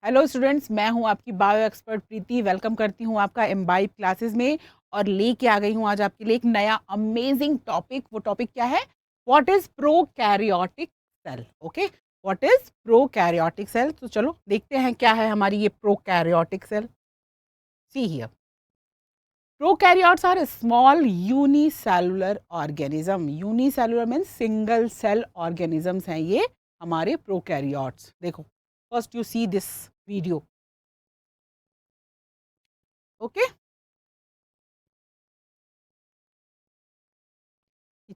Hello students, मैं हूं आपकी बायो एक्सपर्ट प्रीति। वेलकम करती हूं आपका एम्बाइब क्लासेस में और लेके आ गई हूं आज आपके लिए एक नया अमेजिंग टॉपिक। वो टॉपिक क्या है? What is prokaryotic cell. Okay, what is prokaryotic cell? तो चलो देखते हैं क्या है हमारी ये prokaryotic cell. See here, prokaryotes are small unicellular organism. Unicellular means single cell organisms हैं ये हमारे प्रोकैरियोट्स। देखो, first you see this video. Okay,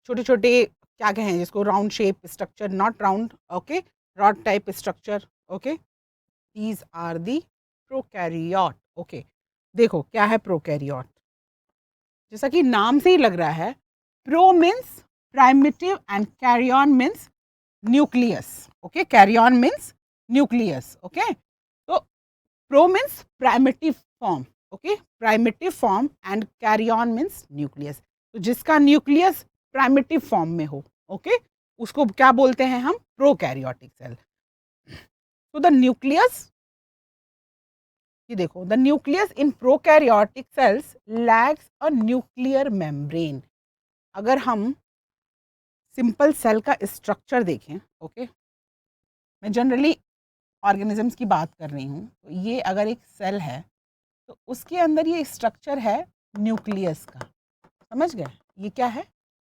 छोटे छोटे क्या कहें जिसको, round shape structure, not round, okay, rod type structure. Okay, these are the prokaryote. Okay, देखो क्या है प्रोकैरियोट। जैसा कि नाम से ही लग रहा है, pro means primitive and karyon means nucleus. Okay, karyon means nucleus. Okay, तो pro means primitive form. Okay, primitive form and karyon means nucleus. तो जिसका न्यूक्लियस प्राइमिटिव फॉर्म में हो, ओके, उसको क्या बोलते हैं हम? Prokaryotic cell. तो द न्यूक्लियस, ये देखो, the nucleus in prokaryotic cells lacks a nuclear membrane. अगर हम सिंपल सेल का स्ट्रक्चर देखें, ओके, मैं जनरली ऑर्गेनिजम्स की बात कर रही हूँ, तो ये अगर एक सेल है तो उसके अंदर ये स्ट्रक्चर है न्यूक्लियस का। समझ गए? ये क्या है?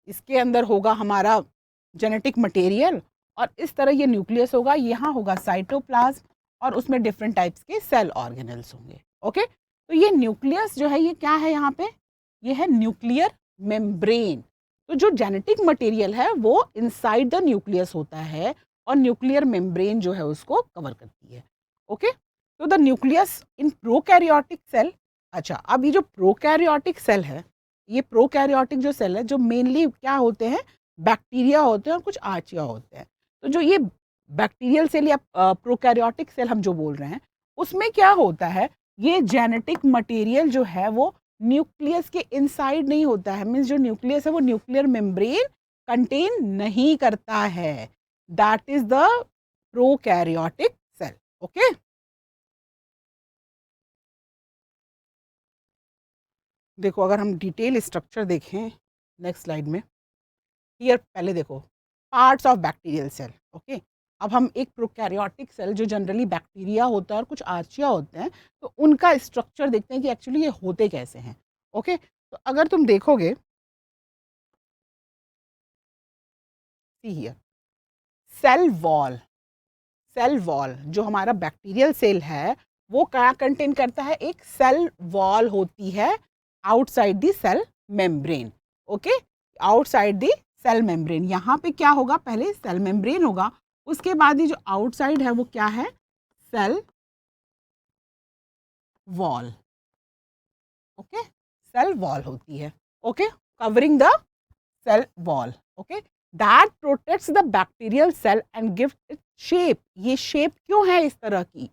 इसके अंदर होगा हमारा जेनेटिक मटेरियल और इस तरह ये न्यूक्लियस होगा, यहाँ होगा साइटोप्लाज्म और उसमें डिफरेंट टाइप्स के सेल ऑर्गेनल्स होंगे। ओके, तो ये न्यूक्लियस जो है ये क्या है यहाँ पे? ये है न्यूक्लियर मेम्ब्रेन। तो जो जेनेटिक मटेरियल है वो इनसाइड द न्यूक्लियस होता है और न्यूक्लियर मेम्ब्रेन जो है उसको कवर करती है। ओके, तो the nucleus in prokaryotic cell. अच्छा, अब ये जो प्रोकैरियोटिक सेल है, ये प्रोकैरियोटिक जो सेल है, जो मेनली क्या होते हैं? बैक्टीरिया होते हैं और कुछ आर्चिया होते हैं। तो जो ये बैक्टीरियल सेल या प्रोकैरियोटिक सेल हम जो बोल रहे हैं, उसमें क्या होता है? ये जेनेटिक मटेरियल जो है वो न्यूक्लियस के इनसाइड नहीं होता है। मीन्स जो न्यूक्लियस है वो न्यूक्लियर मेम्ब्रेन कंटेन नहीं करता है। That is the prokaryotic cell. Okay, देखो अगर हम डिटेल स्ट्रक्चर देखें नेक्स्ट स्लाइड में, हियर पहले देखो parts of bacterial cell. Okay, अब हम एक प्रोकैरियोटिक सेल जो जनरली बैक्टीरिया होता है और कुछ आर्चिया होते हैं, तो उनका स्ट्रक्चर देखते हैं कि एक्चुअली ये होते कैसे हैं। ओके, तो अगर तुम देखोगे, see here, cell wall. Cell wall जो हमारा बैक्टीरियल सेल है वो क्या कंटेन करता है? एक सेल वॉल होती है outside the cell membrane. Okay, outside the cell membrane, यहाँ पे क्या होगा? पहले सेल मेम्ब्रेन होगा, उसके बाद ये जो आउटसाइड है वो क्या है? Cell wall. Okay, cell wall होती है। Okay, covering the cell wall. Okay, that protects the bacterial cell and gives it shape. ये शेप क्यों है इस तरह की?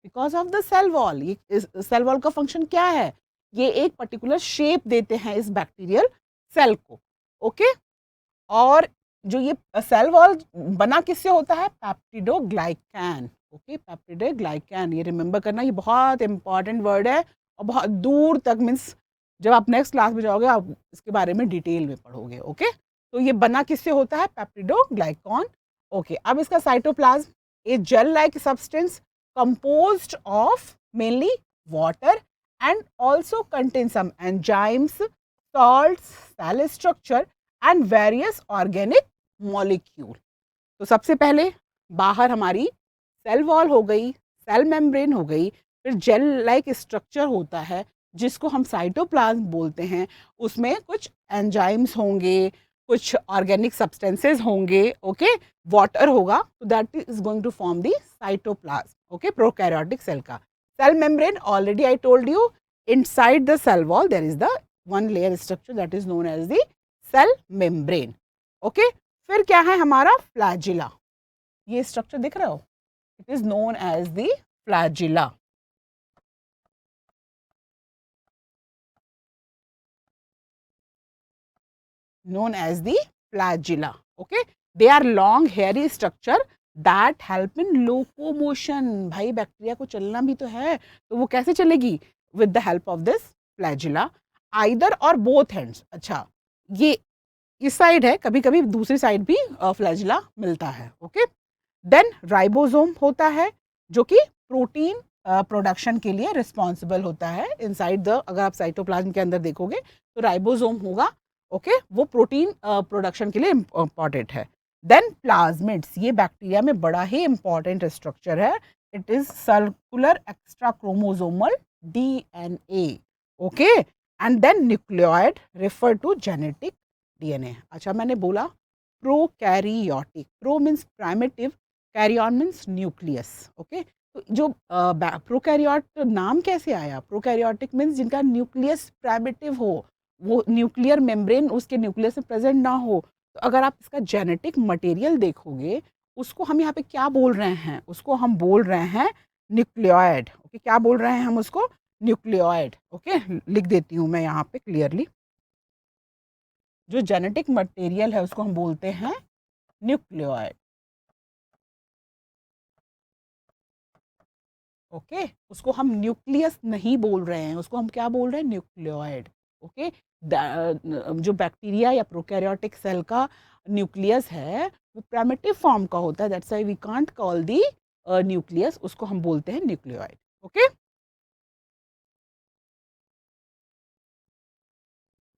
Because of the cell wall. ये सेल वॉल का फंक्शन क्या है? ये एक पर्टिकुलर शेप देते हैं इस बैक्टीरियल सेल को। ओके, और जो ये सेल वॉल बना किससे होता है? पेप्टिडोग्लाइकैन। ओके, पेप्टिडोग्लाइकैन, ये रिमेंबर करना, ये बहुत इंपॉर्टेंट वर्ड है और बहुत दूर तक, मीन्स जब आप नेक्स्ट क्लास में जाओगे आप इसके बारे में डिटेल में पढ़ोगे। ओके, तो ये बना किससे होता है? पेप्टिडोग्लाइकॉन। ओके, अब इसका cytoplasm, A gel like substance composed of mainly water and also contain some enzymes, salts, cell structure and various organic molecule। तो सबसे पहले बाहर हमारी सेल वॉल हो गई, सेल मेम्ब्रेन हो गई, फिर जेल लाइक स्ट्रक्चर होता है जिसको हम साइटोप्लाज्म बोलते हैं। उसमें कुछ एंजाइम्स होंगे, कुछ ऑर्गेनिक सब्सटेंसेस होंगे। ओके, वाटर होगा, तो that is going to form the cytoplasm. Okay, prokaryotic cell का cell membrane, already I told you, inside the cell wall there is the one layer structure that is known as the cell membrane. Okay, फिर क्या है हमारा? Flagella. ये structure दिख रहा हो? It is known as the flagella. known as the flagella. Okay, they are long hairy structure that help in locomotion. भाई bacteria को चलना भी तो है, तो वो कैसे चलेगी? With the help of this flagella, either और बोथ हैंड्स। अच्छा, ये इस साइड है, कभी कभी दूसरी साइड भी फ्लैजिला मिलता है। ओके, देन राइबोसोम होता है जो कि प्रोटीन प्रोडक्शन के लिए रिस्पॉन्सिबल होता है इनसाइड द, अगर आप साइटोप्लाज्म के अंदर देखोगे तो राइबोसोम होगा। ओके, वो प्रोटीन प्रोडक्शन के लिए इम्पॉर्टेंट है। देन प्लाज्मिड्स, ये बैक्टीरिया में बड़ा ही इंपॉर्टेंट स्ट्रक्चर है। It is circular extra chromosomal DNA. Okay, and then nucleoid refer to genetic DNA. अच्छा, मैंने बोला prokaryotic, pro means primitive, karyon means nucleus. Okay, तो जो प्रोकैरियोट नाम कैसे आया? प्रोकैरियोटिक मीन्स जिनका न्यूक्लियस प्राइमेटिव हो, वो न्यूक्लियर मेम्ब्रेन उसके न्यूक्लियस में प्रेजेंट ना हो। तो अगर आप इसका जेनेटिक मटेरियल देखोगे, उसको हम यहाँ पे क्या बोल रहे हैं? उसको हम बोल रहे हैं न्यूक्लियोइड। ओके, क्या बोल रहे हैं हम उसको? न्यूक्लियोइड। ओके, लिख देती हूँ मैं यहाँ पे क्लियरली। जो जेनेटिक मटेरियल है उसको हम बोलते हैं न्यूक्लियोइड। ओके, उसको हम न्यूक्लियस नहीं बोल रहे हैं, उसको हम क्या बोल रहे हैं? न्यूक्लियोइड। ओके, जो बैक्टीरिया या प्रोकैरियोटिक सेल का न्यूक्लियस है वो प्राइमेटिव फॉर्म का होता है, that's why we can't call the nucleus, उसको हम बोलते हैं न्यूक्लियोइड। ओके,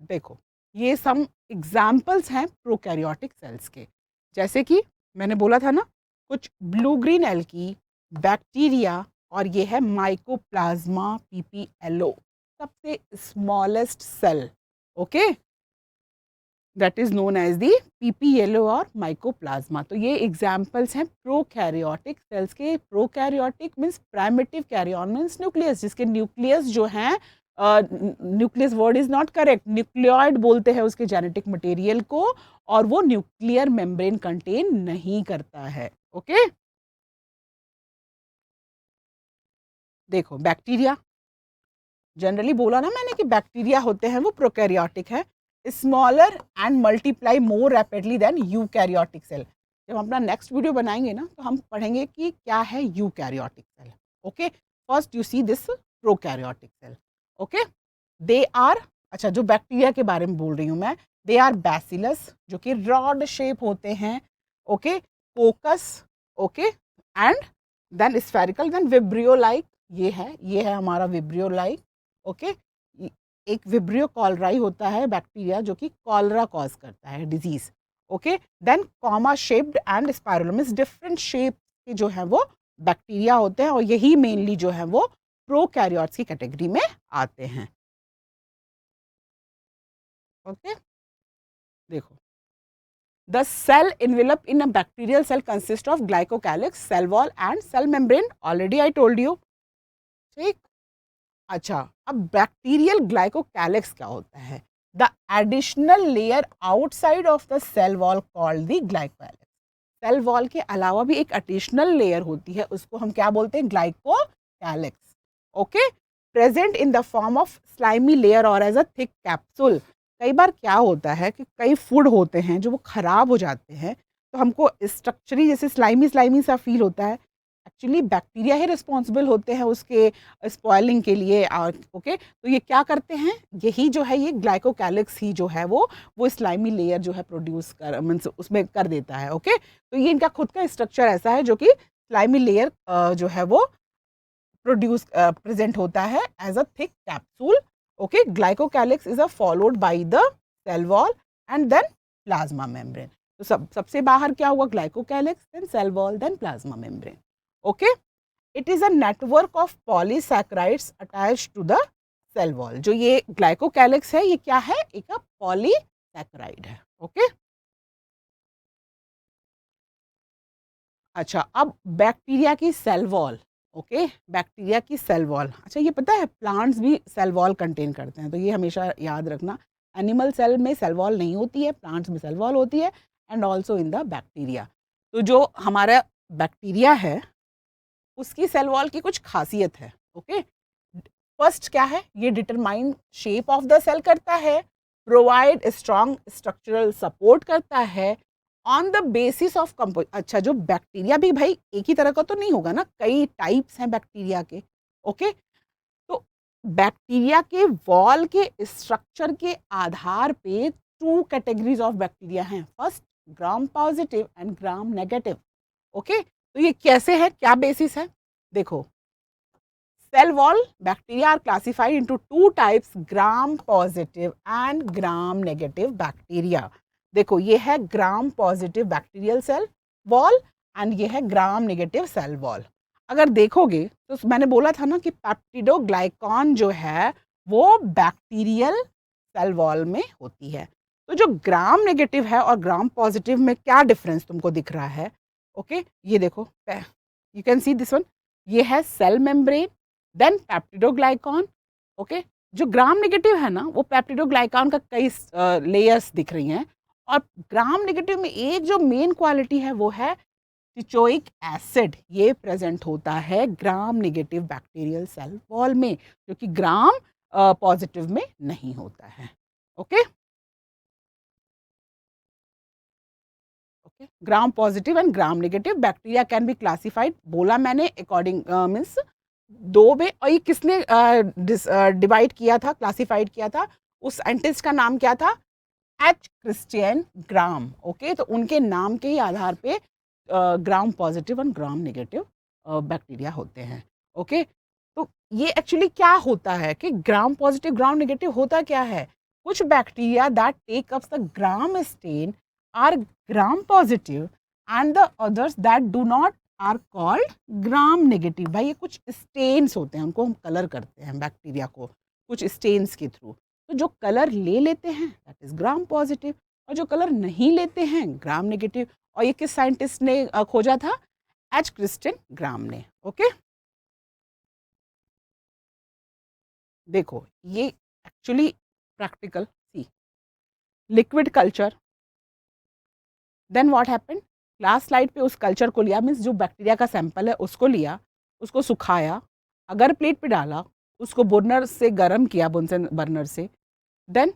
देखो, ये सम एग्जाम्पल्स हैं प्रोकैरियोटिक सेल्स के। जैसे कि मैंने बोला था ना, कुछ ब्लू ग्रीन एल्गी, बैक्टीरिया, और ये है माइकोप्लाज्मा पीपीएलओ, सबसे smallest cell. Okay, that is known as the PPLO और माइकोप्लाज्मा। तो ये एग्जाम्पल्स हैं प्रोकैरियोटिक सेल्स के। Prokaryotic means primitive, karyon means nucleus, जिसके न्यूक्लियस जो हैं, nucleus word is not correct, nucleoid बोलते हैं उसके जेनेटिक मटेरियल को, और वो न्यूक्लियर मेम्ब्रेन कंटेन नहीं करता है। ओके, देखो बैक्टीरिया, जनरली बोला ना मैंने कि बैक्टीरिया होते हैं वो प्रोकैरियोटिक है, smaller and multiply more rapidly than eukaryotic cell. जब हम अपना नेक्स्ट वीडियो बनाएंगे ना, तो हम पढ़ेंगे कि क्या है eukaryotic cell. Okay, first you see this prokaryotic cell. Okay, they are, अच्छा जो बैक्टीरिया के बारे में बोल रही हूँ मैं, दे आर बैसिलस जो कि रॉड शेप होते हैं। Okay, coccus, okay, and then spherical, then vibrio like, ये है हमारा विब्रियो लाइक। ओके, एक विब्रियो कॉलराई होता है बैक्टीरिया जो कि कॉलरा कॉज करता है disease. Okay, then comma shaped and spirillum, different shape के जो है वो बैक्टीरिया होते हैं, और यही मेनली जो है वो प्रोकैरियोट्स की कैटेगरी में आते हैं। ओके, देखो, the cell envelope in a bacterial cell consists of glycocalyx, cell wall and cell membrane, already I told you। ठीक, अच्छा, अब बैक्टीरियल ग्लाइकोकैलिक्स क्या होता है? The additional layer outside of the cell wall called the glycocalyx. Cell wall के अलावा भी एक एडिशनल लेयर होती है, उसको हम क्या बोलते हैं? Glycocalyx. Okay, present in the form of slimy layer और एज अ थिक कैप्सूल। कई बार क्या होता है कि कई फूड होते हैं जो वो खराब हो जाते हैं, तो हमको स्ट्रक्चरी जैसे स्लाइमी स्लाइमी सा फील होता है। एक्चुअली बैक्टीरिया ही रिस्पॉन्सिबल होते हैं उसके स्पॉइलिंग के लिए। और ओके, तो ये क्या करते हैं? यही जो है, ये ग्लाइकोकैलिक्स ही जो है वो स्लाइमी लेयर जो है प्रोड्यूस कर, मीन्स उसमें कर देता है। ओके, तो ये इनका खुद का स्ट्रक्चर ऐसा है जो कि स्लाइमी लेयर जो है वो प्रोड्यूस प्रेजेंट होता है as a thick capsule. Okay, glycocalyx is a followed by the cell wall and then plasma membrane. तो सबसे बाहर क्या हुआ? Glycocalyx, then cell wall, then plasma membrane. Okay, it is a network of polysaccharides attached to the cell wall. जो ये glycocalyx है, ये क्या है? एक पॉलीसैकेराइड है। ओके, अच्छा, अब बैक्टीरिया की सेल वॉल। ओके, बैक्टीरिया की सेल वॉल, अच्छा ये पता है प्लांट्स भी सेल वॉल कंटेन करते हैं, तो ये हमेशा याद रखना। एनिमल सेल में सेल वॉल नहीं होती है, प्लांट्स में सेल वॉल होती है, and also in the bacteria. तो जो हमारा बैक्टीरिया है उसकी सेल वॉल की कुछ खासियत है। ओके, फर्स्ट क्या है? ये determine shape of the cell करता है, प्रोवाइड स्ट्रॉन्ग स्ट्रक्चरल सपोर्ट करता है, ऑन द बेसिस ऑफ कंपो अच्छा, जो बैक्टीरिया भी भाई एक ही तरह का तो नहीं होगा ना, कई टाइप्स हैं बैक्टीरिया के। ओके, तो बैक्टीरिया के वॉल के स्ट्रक्चर के आधार पे टू कैटेगरीज ऑफ बैक्टीरिया हैं। First, gram positive and gram negative. Okay, तो ये कैसे है, क्या बेसिस है? देखो, cell wall bacteria are classified into two types, gram positive and gram negative bacteria. देखो, ये है Gram positive bacterial cell wall and ये है ग्राम नेगेटिव सेल वॉल। अगर देखोगे तो मैंने बोला था ना कि पेप्टिडोग्लाइकॉन जो है वो बैक्टीरियल सेल वॉल में होती है। तो जो ग्राम नेगेटिव है और ग्राम पॉजिटिव में क्या डिफरेंस तुमको दिख रहा है? ओके, ये देखो, you can see this one, ये है सेल मेम्ब्रेन, देन पेप्टिडोग्लाइकॉन। ओके, जो ग्राम नेगेटिव है ना वो पेप्टिडोग्लाइकॉन का कई लेयर्स दिख रही हैं, और ग्राम नेगेटिव में एक जो मेन क्वालिटी है वो है टिचोइक एसिड। ये प्रेजेंट होता है Gram negative bacterial cell wall में, जो कि ग्राम पॉजिटिव में नहीं होता है। Okay, okay, Gram positive and gram negative bacteria can be classified, बोला मैंने अकॉर्डिंग मीन्स दो में। और ये किसने डिवाइड किया था, क्लासिफाइड किया था? उस साइंटिस्ट का नाम क्या था? एच क्रिस्टियन ग्राम। ओके, तो उनके नाम के ही आधार पे ग्राम पॉजिटिव और ग्राम नेगेटिव बैक्टीरिया होते हैं। ओके, तो ये एक्चुअली क्या होता है कि ग्राम पॉजिटिव ग्राम नेगेटिव होता क्या है? कुछ bacteria that take up the Gram stain are Gram positive and the others that do not are called Gram negative. भाई, ये कुछ स्टेन्स होते हैं, उनको हम कलर करते हैं बैक्टीरिया को कुछ स्टेन्स के थ्रू। तो जो कलर ले लेते हैं दैट इज ग्राम पॉजिटिव, और जो कलर नहीं लेते हैं ग्राम नेगेटिव। और ये किस साइंटिस्ट ने खोजा था? एच क्रिस्टियन ग्राम ने। ओके, देखो, ये actually practical see liquid culture, then what happened, last slide पे उस कल्चर को लिया, मीन्स जो बैक्टीरिया का सैंपल है उसको लिया, उसको सुखाया, अगर प्लेट पे डाला, उसको बर्नर से गर्म किया, बुनसन बर्नर से, देन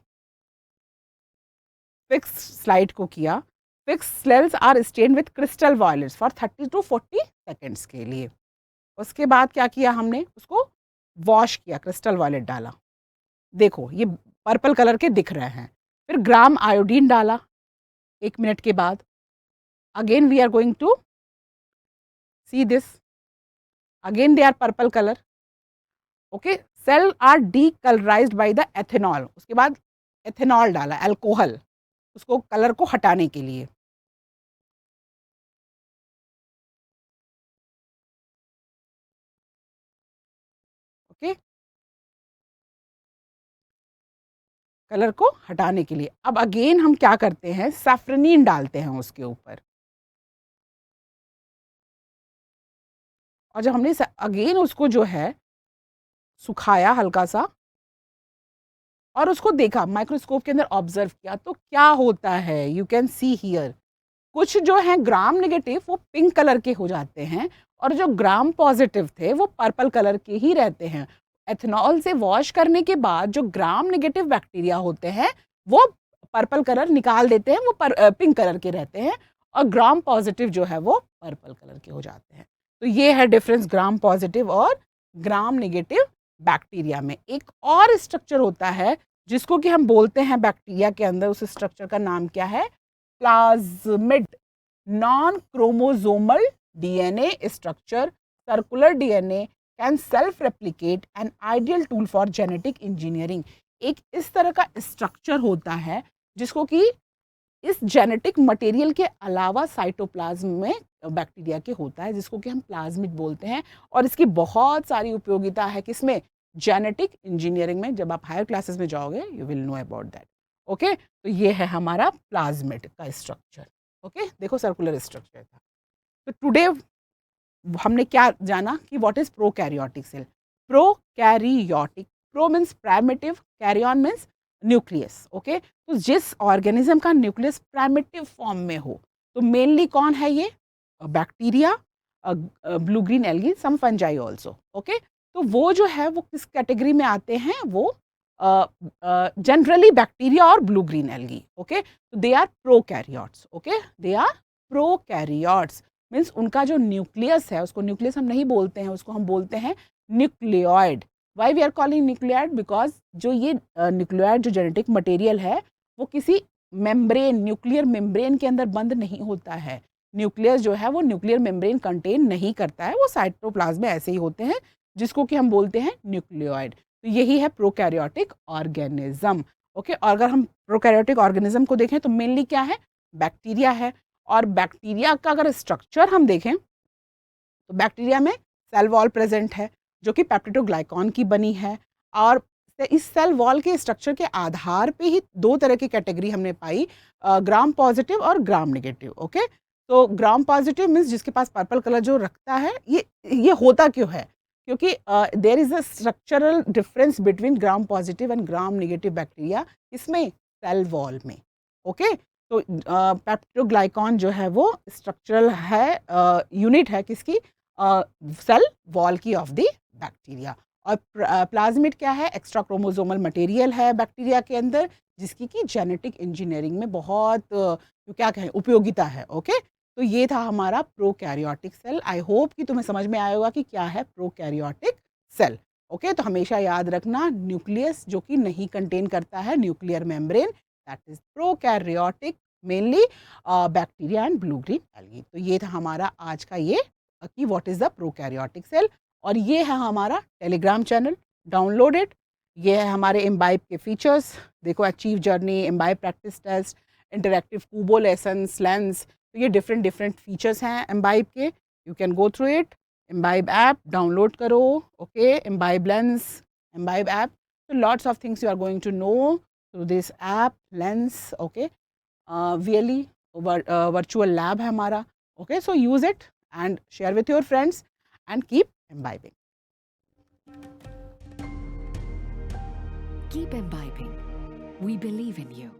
फिक्स स्लाइड को किया, fix cells are stain with crystal violets for 30 to 40 seconds के लिए। उसके बाद क्या किया हमने? उसको वॉश किया, क्रिस्टल वॉयलेट डाला, देखो ये पर्पल कलर के दिख रहे हैं। फिर ग्राम आयोडीन डाला 1 मिनट के बाद, again we are going to see this, again they are purple colour. Okay, cell are decolourized by the ethanol, उसके बाद एथेनॉल डाला, अल्कोहल, उसको कलर को हटाने के लिए। ओके, कलर को हटाने के लिए। अब अगेन हम क्या करते हैं? सैफ्रनीन डालते हैं उसके ऊपर, और जब हमने अगेन उसको जो है सुखाया हल्का सा, और उसको देखा, माइक्रोस्कोप के अंदर ऑब्जर्व किया, तो क्या होता है? यू कैन सी हियर, कुछ जो है ग्राम नेगेटिव वो पिंक कलर के हो जाते हैं, और जो ग्राम पॉजिटिव थे वो पर्पल कलर के ही रहते हैं। एथेनॉल से वॉश करने के बाद जो ग्राम नेगेटिव बैक्टीरिया होते हैं वो पर्पल कलर निकाल देते हैं, वो पिंक कलर के रहते हैं, और ग्राम पॉजिटिव जो है वो पर्पल कलर के हो जाते हैं। तो ये है डिफरेंस ग्राम पॉजिटिव और ग्राम नेगेटिव बैक्टीरिया में। एक और स्ट्रक्चर होता है जिसको कि हम बोलते हैं बैक्टीरिया के अंदर, उस स्ट्रक्चर का नाम क्या है? Plasmid, non chromosomal DNA structure, circular DNA can self replicate, an ideal tool for genetic engineering. एक इस तरह का स्ट्रक्चर होता है जिसको कि इस जेनेटिक मटेरियल के अलावा साइटोप्लाज्म में बैक्टीरिया के होता है, जिसको कि हम प्लाज्मिड बोलते हैं, और इसकी बहुत सारी उपयोगिता है किसमें? जेनेटिक इंजीनियरिंग में। जब आप हायर क्लासेस में जाओगे you will know about that. Okay, तो ये है हमारा प्लाज्मिड का स्ट्रक्चर। ओके, देखो सर्कुलर स्ट्रक्चर था। तो टुडे हमने क्या जाना कि what is prokaryotic cell. Prokaryotic, pro means primitive, karyon means nucleus. Okay, तो जिस ऑर्गेनिज्म का न्यूक्लियस प्राइमेटिव फॉर्म में हो, तो मेनली कौन है ये? बैक्टीरिया, ब्लू ग्रीन एल्गी, सम फंजाई ऑल्सो। ओके, तो वो जो है वो किस कैटेगरी में आते हैं? वो generally bacteria or blue green algae. Okay, so they are prokaryotes. Okay, they are prokaryotes means उनका जो न्यूक्लियस है, उसको न्यूक्लियस हम नहीं बोलते हैं, उसको हम बोलते हैं nucleoid. Why we are calling nucleoid? Because जो ये न्यूक्लियोइड जो जेनेटिक मटेरियल है वो किसी मेम्ब्रेन, न्यूक्लियर मेम्ब्रेन के अंदर बंद नहीं होता है. न्यूक्लियस जो है वो न्यूक्लियर मेम्ब्रेन कंटेन नहीं करता है, वो साइटोप्लाज्म में ऐसे ही होते हैं जिसको कि हम बोलते हैं न्यूक्लियोइड. तो यही है प्रोकैरियोटिक ऑर्गेनिज्म. ओके, और अगर हम प्रोकैरियोटिक ऑर्गेनिज्म को देखें तो मेनली क्या है? बैक्टीरिया है. और बैक्टीरिया का अगर स्ट्रक्चर हम देखें तो बैक्टीरिया में सेल वॉल प्रेजेंट है जो कि पेप्टिडोग्लाइकॉन की बनी है. और इस सेल वॉल के स्ट्रक्चर के आधार पे ही दो तरह की कैटेगरी हमने पाई, ग्राम पॉजिटिव और ग्राम नेगेटिव. ओके, तो ग्राम पॉजिटिव मीन्स जिसके पास पर्पल कलर जो रखता है, ये होता क्यों है? क्योंकि there is a structural difference between gram positive and gram negative bacteria. इसमें सेल वॉल में. ओके, तो पेप्टिडोग्लाइकॉन जो है वो स्ट्रक्चरल है, यूनिट है किसकी? सेल वॉल की ऑफ द बैक्टीरिया. और प्लाज्मिड क्या है? एक्स्ट्रा क्रोमोसोमल मटेरियल है बैक्टीरिया के अंदर जिसकी कि जेनेटिक इंजीनियरिंग में बहुत क्या कहें उपयोगिता है. ओके, तो ये था हमारा प्रोकैरियोटिक सेल. आई होप कि तुम्हें समझ में आया होगा कि क्या है प्रोकैरियोटिक सेल. ओके, तो हमेशा याद रखना न्यूक्लियस जो कि नहीं कंटेन करता है nuclear membrane, that is prokaryotic, mainly bacteria and blue green algae. तो ये था हमारा आज का ये कि what is the prokaryotic cell. और ये है हमारा टेलीग्राम चैनल, डाउनलोड इट. ये है हमारे इम्बाइब के फीचर्स. देखो, achieve journey, Imbibe practice test, interactive Kubo lessons, lens. तो ये डिफरेंट डिफरेंट फीचर्स हैं इम्बाइब के. You can go through it. Imbibe app download करो. Okay, Imbibe lens, Imbibe app. So lots of things you are going to know through this app, Lens. Okay, really virtual lab है हमारा. Okay, so use it and share with your friends and keep imbibing. Keep imbibing. We believe in you.